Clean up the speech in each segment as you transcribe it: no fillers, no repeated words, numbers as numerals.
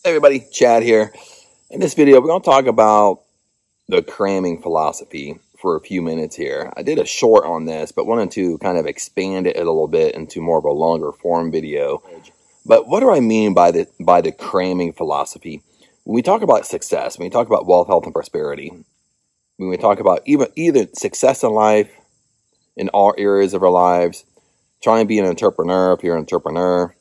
Hey everybody, Chad here. In this video, we're going to talk about the cramming philosophy for a few minutes here. I did a short on this, but wanted to kind of expand it a little bit into more of a longer form video. But what do I mean by the cramming philosophy? When we talk about success, when we talk about wealth, health, and prosperity, when we talk about either success in life, in all areas of our lives, trying to be an entrepreneur if you're an entrepreneur,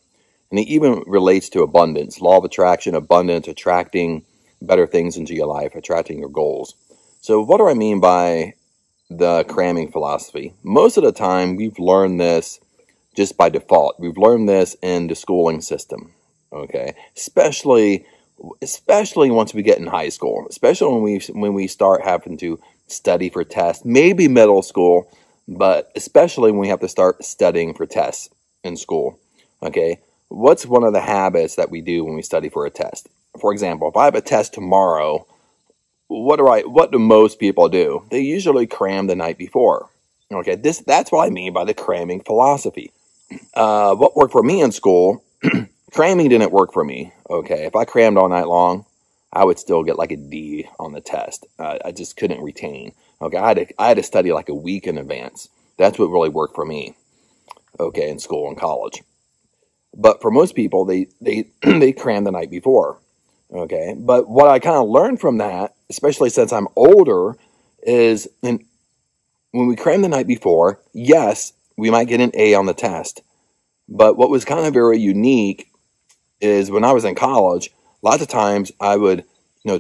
and it even relates to abundance, law of attraction, abundance, attracting better things into your life, attracting your goals. So what do I mean by the cramming philosophy? Most of the time, we've learned this just by default. We've learned this in the schooling system, okay? Especially once we get in high school, especially when we start having to study for tests, maybe middle school, but especially when we have to start studying for tests in school, okay? What's one of the habits that we do when we study for a test? For example, if I have a test tomorrow, what do most people do? They usually cram the night before. Okay, that's what I mean by the cramming philosophy. What worked for me in school, cramming didn't work for me. Okay, if I crammed all night long, I would still get like a D on the test. I just couldn't retain. Okay, I had to study like a week in advance. That's what really worked for me. Okay, in school and college. But for most people, they cram the night before, okay? But what I kind of learned from that, especially since I'm older, is when we cram the night before, yes, we might get an A on the test. But what was kind of very unique is when I was in college, lots of times I would,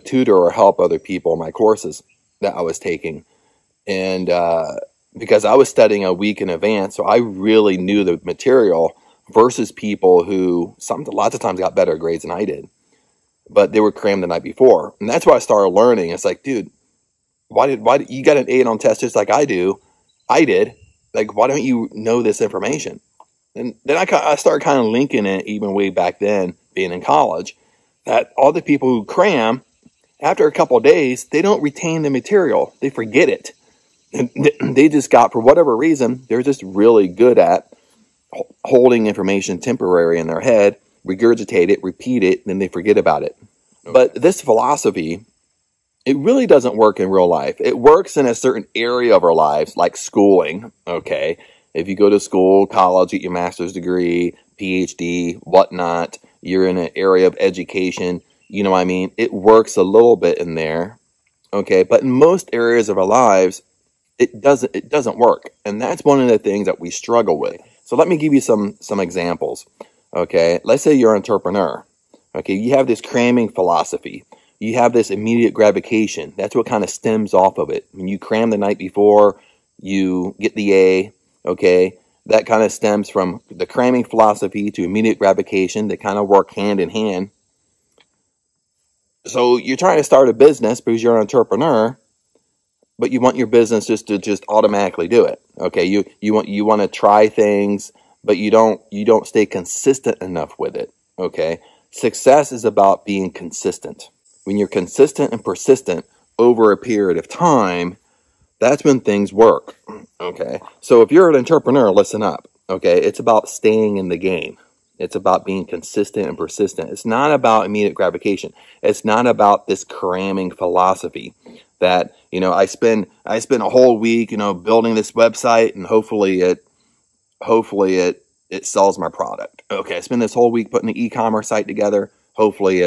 tutor or help other people in my courses that I was taking. And because I was studying a week in advance, so I really knew the material, versus people who lots of times got better grades than I did, but they were crammed the night before. And that's why I started learning. It's like, dude, why did you got an 8 on test just like I did? Like, why don't you know this information? And then I started kind of linking it even way back then, being in college, that all the people who cram, after a couple of days, they don't retain the material. They forget it. And they just got, for whatever reason, they're just really good at holding information temporary in their head, regurgitate it, repeat it, then they forget about it. But this philosophy, it really doesn't work in real life. It works in a certain area of our lives, like schooling, okay? If you go to school, college, get your master's degree, PhD, whatnot, you're in an area of education, you know what I mean? It works a little bit in there, okay? But in most areas of our lives, it doesn't work. And that's one of the things that we struggle with. So let me give you some examples, okay? Let's say you're an entrepreneur, okay? You have this cramming philosophy. You have this immediate gratification. That's what kind of stems off of it. When you cram the night before, you get the A, okay? That kind of stems from the cramming philosophy to immediate gratification. They kind of work hand in hand. So you're trying to start a business because you're an entrepreneur, but you want your business just automatically do it. Okay, you want to try things, but you don't stay consistent enough with it. Okay, success is about being consistent. When you're consistent and persistent over a period of time, that's when things work. Okay, so if you're an entrepreneur, listen up. Okay, it's about staying in the game. It's about being consistent and persistent. It's not about immediate gratification. It's not about this cramming philosophy that, I spend a whole week, building this website, and hopefully it sells my product. Okay, I spend this whole week putting the e-commerce site together. Hopefully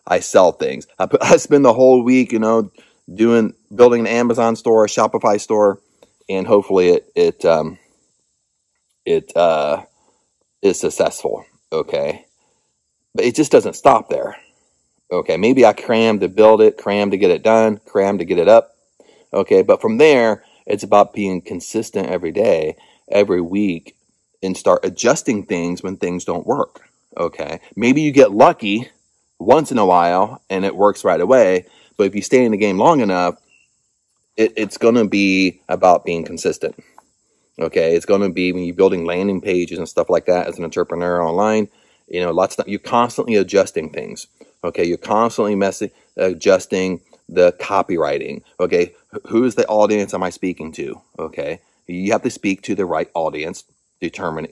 I sell things. I spend the whole week, building an Amazon store, a Shopify store, and hopefully it is successful. Okay, but it just doesn't stop there. Okay, maybe I cram to build it, cram to get it done, cram to get it up. Okay, but from there, it's about being consistent every day, every week, and start adjusting things when things don't work. Okay, maybe you get lucky once in a while and it works right away, but if you stay in the game long enough, it's going to be about being consistent. Okay, it's going to be when you're building landing pages and stuff like that as an entrepreneur online. Lots of you're constantly adjusting things. Okay, you're constantly adjusting the copywriting. Okay, who's the audience am I speaking to? Okay, you have to speak to the right audience, determine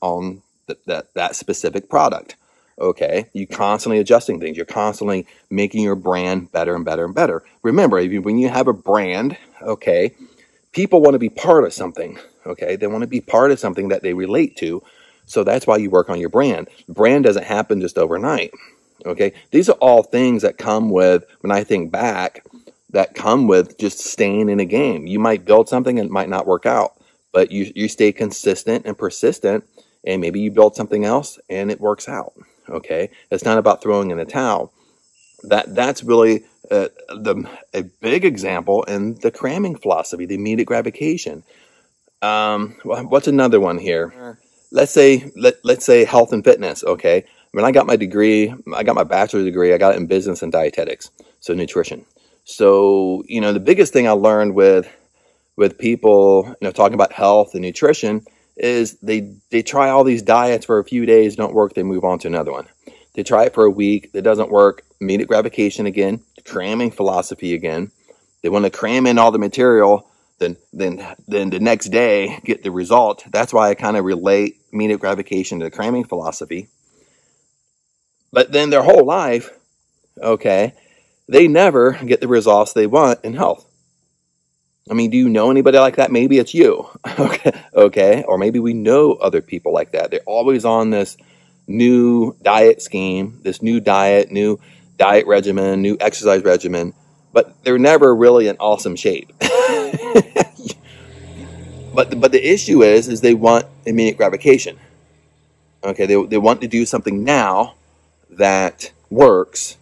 on that specific product. Okay, you constantly adjusting things. You're constantly making your brand better and better and better. Remember, when you have a brand, okay, people want to be part of something. Okay, they want to be part of something that they relate to. So that's why you work on your brand. Brand doesn't happen just overnight. Okay, these are all things that come with, when I think back, that come with just staying in a game. You might build something and it might not work out, but you stay consistent and persistent, and maybe you build something else and it works out. Okay, it's not about throwing in the towel. That's really a big example in the cramming philosophy, the immediate gratification. What's another one here? Let's say health and fitness. Okay, when I got my degree, I got my bachelor's degree. I got it in business and dietetics, so nutrition. So the biggest thing I learned with people, talking about health and nutrition, is they try all these diets for a few days, don't work, they move on to another one. They try it for a week, it doesn't work, immediate gratification again, cramming philosophy again. They want to cram in all the material, then the next day get the result. That's why I kind of relate immediate gratification to the cramming philosophy. But then their whole life, okay, they never get the results they want in health. I mean, do you know anybody like that? Maybe it's you. Okay. Or maybe we know other people like that. They're always on this new diet scheme, this new diet regimen, new exercise regimen, but they're never really in awesome shape. But the issue is they want immediate gratification. Okay, they want to do something now that works,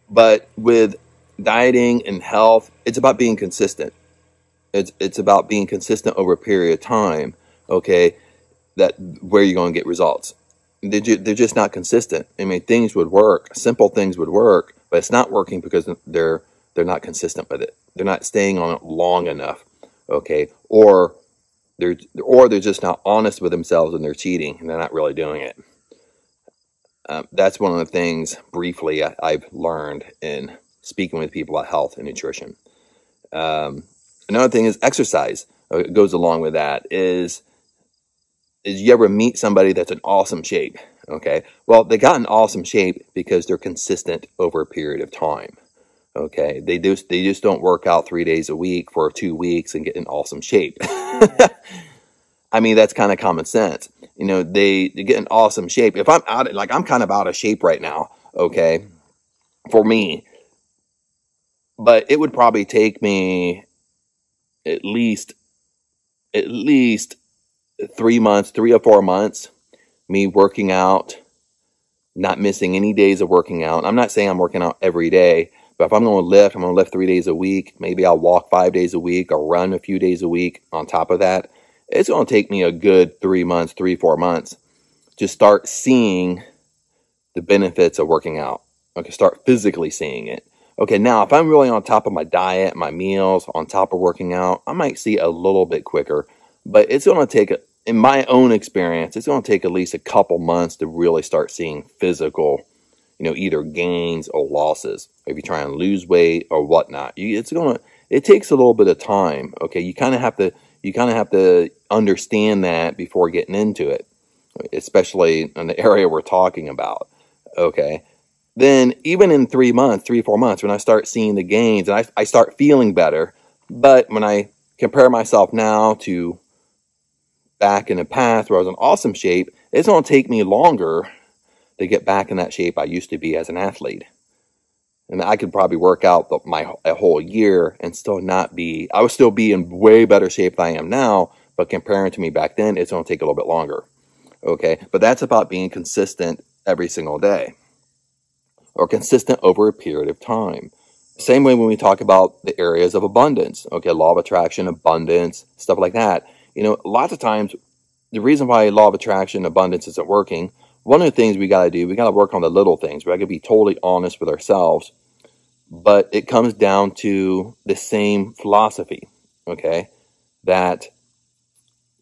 but with dieting and health, it's about being consistent. It's about being consistent over a period of time. Okay, that where you're going to get results. They're just not consistent. I mean, things would work, simple things would work, but it's not working because they're not consistent with it. They're not staying on it long enough. Okay, or they're just not honest with themselves and they're cheating and they're not really doing it. That's one of the things briefly I've learned in speaking with people about health and nutrition. Another thing is exercise. It goes along with that. Is you ever meet somebody that's in awesome shape? Okay, well, they got in awesome shape because they're consistent over a period of time. Okay, they just don't work out 3 days a week for 2 weeks and get in awesome shape. I mean, that's kind of common sense. They get in awesome shape. If I'm I'm kind of out of shape right now, okay, for me, but it would probably take me at least 3 months, 3 or 4 months, me working out, not missing any days of working out. I'm not saying I'm working out every day, but if I'm going to lift 3 days a week. Maybe I'll walk 5 days a week or run a few days a week on top of that. It's going to take me a good 3 months, 4 months to start seeing the benefits of working out. Okay, start physically seeing it. Okay, now if I'm really on top of my diet, my meals, on top of working out, I might see a little bit quicker. But it's going to take, in my own experience, it's going to take at least a couple months to really start seeing physical, either gains or losses. If you try and lose weight or whatnot, it takes a little bit of time. Okay, you kind of have to understand that before getting into it, especially in the area we're talking about. Okay, then even in 3 months, 3 or 4 months, when I start seeing the gains and I start feeling better, but when I compare myself now to back in the past where I was in awesome shape, it's going to take me longer to get back in that shape I used to be as an athlete. And I could probably work out a whole year and still not be, I would still be in way better shape than I am now, but comparing to me back then, it's going to take a little bit longer. Okay, but that's about being consistent every single day, or consistent over a period of time. Same way when we talk about the areas of abundance, okay, law of attraction, abundance, stuff like that. Lots of times, the reason why law of attraction, abundance isn't working, one of the things we got to do, we got to work on the little things. We got to be totally honest with ourselves, but it comes down to the same philosophy, okay, that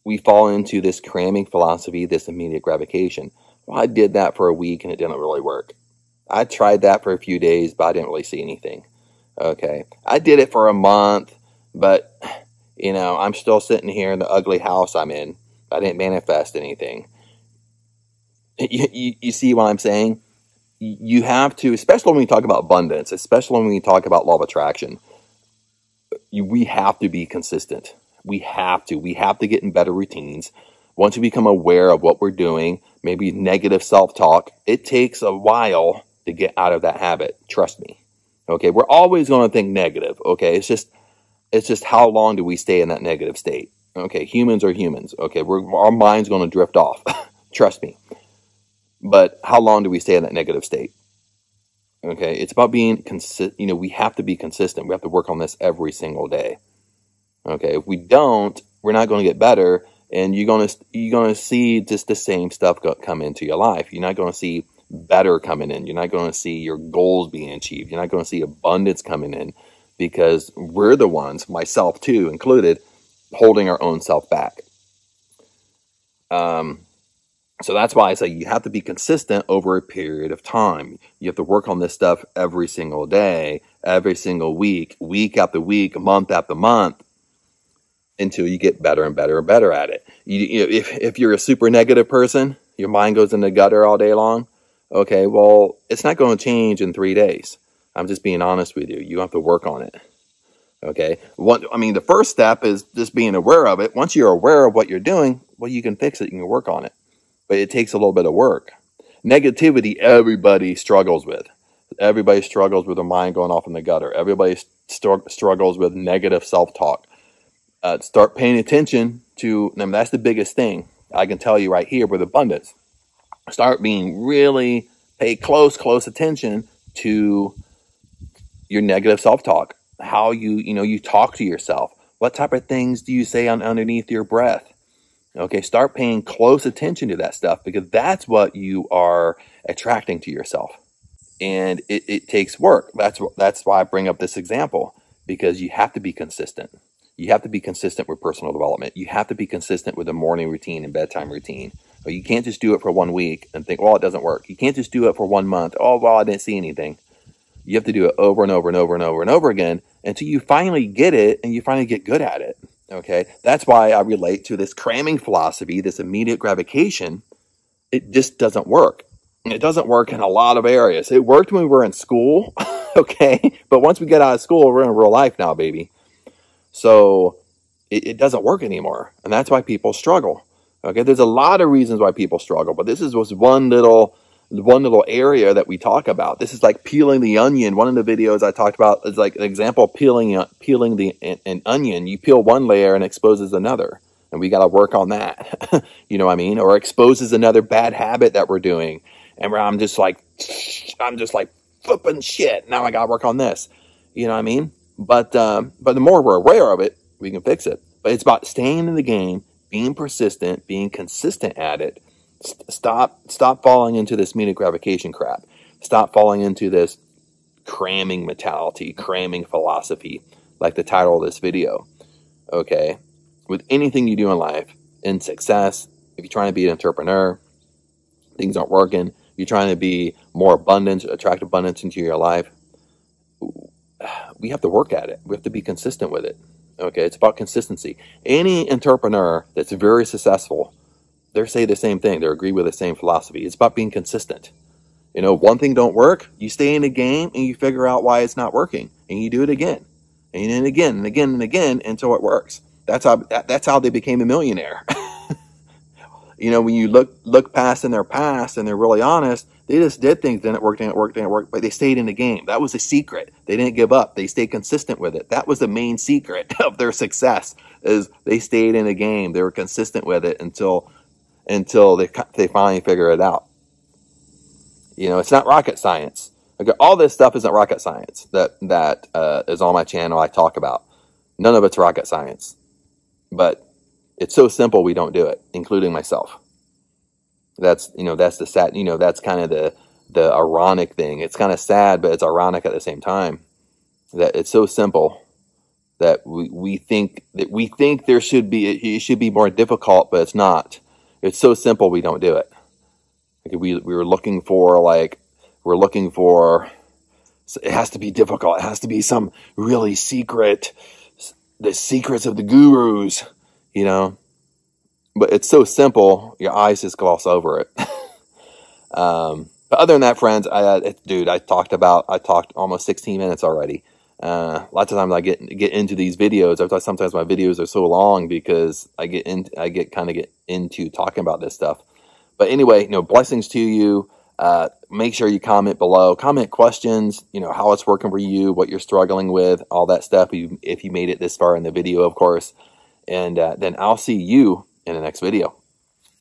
we fall into this cramming philosophy, this immediate gratification. Well, I did that for a week and it didn't really work. I tried that for a few days, but I didn't really see anything. Okay, I did it for a month, but I'm still sitting here in the ugly house I'm in. I didn't manifest anything. You see what I'm saying? You have to, especially when we talk about abundance, especially when we talk about law of attraction, we have to be consistent. We have to get in better routines. Once we become aware of what we're doing, maybe negative self-talk, it takes a while to get out of that habit. Trust me. Okay. We're always going to think negative. Okay. It's just how long do we stay in that negative state? Okay. Humans are humans. Okay. Our mind's going to drift off. Trust me. But how long do we stay in that negative state? Okay. It's about being consistent. We have to be consistent. We have to work on this every single day. Okay. If we don't, we're not going to get better. And you're gonna see just the same stuff come into your life. You're not going to see better coming in. You're not going to see your goals being achieved. You're not going to see abundance coming in, because we're the ones, myself too included, holding our own self back. So that's why I say you have to be consistent over a period of time. You have to work on this stuff every single day, every single week, week after week, month after month, until you get better and better and better at it. If you're a super negative person, your mind goes in the gutter all day long. Okay, well, it's not going to change in 3 days. I'm just being honest with you. You have to work on it. Okay. The first step is just being aware of it. Once you're aware of what you're doing, well, you can fix it. You can work on it. But it takes a little bit of work. Negativity, everybody struggles with. Everybody struggles with their mind going off in the gutter. Everybody struggles with negative self-talk. Start paying attention to, that's the biggest thing I can tell you right here with abundance. Start pay close attention to your negative self-talk. How you talk to yourself. What type of things do you say underneath your breath? Okay, start paying close attention to that stuff, because that's what you are attracting to yourself. And it takes work. That's why I bring up this example, because you have to be consistent. You have to be consistent with personal development. You have to be consistent with a morning routine and bedtime routine. But you can't just do it for 1 week and think, well, it doesn't work. You can't just do it for 1 month. Oh, well, I didn't see anything. You have to do it over and over and over and over and over again until you finally get it and you finally get good at it. Okay. That's why I relate to this cramming philosophy, this immediate gratification. It just doesn't work. It doesn't work in a lot of areas. It worked when we were in school. Okay. But once we get out of school, we're in real life now, baby. So it doesn't work anymore. And that's why people struggle. Okay. There's a lot of reasons why people struggle, but this was one little area that we talk about. This is like peeling the onion. One of the videos I talked about is like an example of peeling an onion. You peel one layer and exposes another. And we got to work on that. You know what I mean? Or exposes another bad habit that we're doing. And where I'm just like flipping shit. Now I got to work on this. You know what I mean? But the more we're aware of it, we can fix it. But it's about staying in the game, being persistent, being consistent at it. Stop falling into this immediate gratification crap. Stop falling into this cramming mentality, cramming philosophy, like the title of this video. Okay? With anything you do in life, in success, if you're trying to be an entrepreneur, things aren't working, you're trying to be more abundant, attract abundance into your life, we have to work at it. We have to be consistent with it. Okay, it's about consistency. Any entrepreneur that's very successful, they say the same thing. They agree with the same philosophy. It's about being consistent. One thing don't work, you stay in the game and you figure out why it's not working, and you do it again, and then again and again and again until it works. That's how they became a millionaire. When you look past in their past and they're really honest, they just did things, didn't work, but they stayed in the game. That was the secret. They didn't give up. They stayed consistent with it. That was the main secret of their success, is they stayed in the game. They were consistent with it until they finally figure it out. It's not rocket science. Okay, all this stuff isn't rocket science that is on my channel I talk about. None of it's rocket science. But it's so simple we don't do it, including myself. That's the sad, that's kind of the ironic thing. It's kind of sad, but it's ironic at the same time, that it's so simple that we think it should be more difficult, but it's not. It's so simple we don't do it. Like we were looking for it has to be difficult. It has to be some really secret, the secrets of the gurus, But it's so simple, your eyes just gloss over it. But other than that, friends, dude, I talked almost 16 minutes already. Lots of times I get into these videos. I thought sometimes my videos are so long because I get into talking about this stuff. But anyway, blessings to you. Make sure you comment below. Comment questions, how it's working for you, what you're struggling with, all that stuff. If you made it this far in the video, of course. And then I'll see you in the next video.